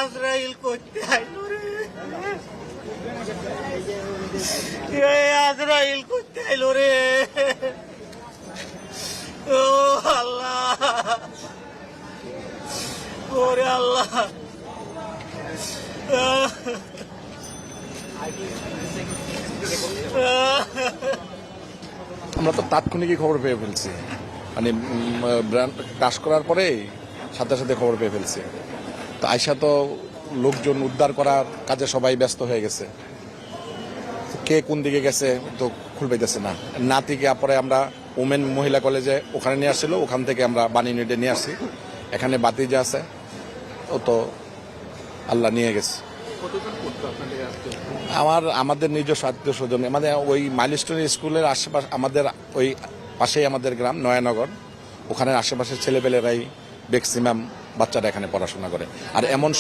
আজরাইল করতে আইলো রে, আজরাইল করতে আইলো রে। ও আল্লাহ, ওরে আল্লাহ। আমরা তো তাৎক্ষণিকই খবর পেয়ে ফেলছি, মানে ক্রাশ করার পরে সাথে সাথে খবর পেয়ে ফেলছি। তো আয়সা তো লোকজন উদ্ধার করার কাজে সবাই ব্যস্ত হয়ে গেছে। কে কোন দিকে গেছে তো খুল পাইতেছে না। নাতিকে পরে আমরা ওমেন মহিলা কলেজে ওখানে নিয়ে আসছিল, ওখান থেকে আমরা বানি নেটে নিয়ে আসছি। এখানে বাতি যা আছে ও তো আল্লাহ নিয়ে গেছে। আমাদের নিজস্ব আত্মীয় স্বজন, আমাদের ওই মাইলস্টোন স্কুলের আশেপাশে, আমাদের ওই পাশেই আমাদের গ্রাম নয়ানগর, ওখানে আশেপাশের ছেলেপেলেরাই ম্যাক্সিমাম বাচ্চারা এখানে পড়াশোনা করে। আর এমন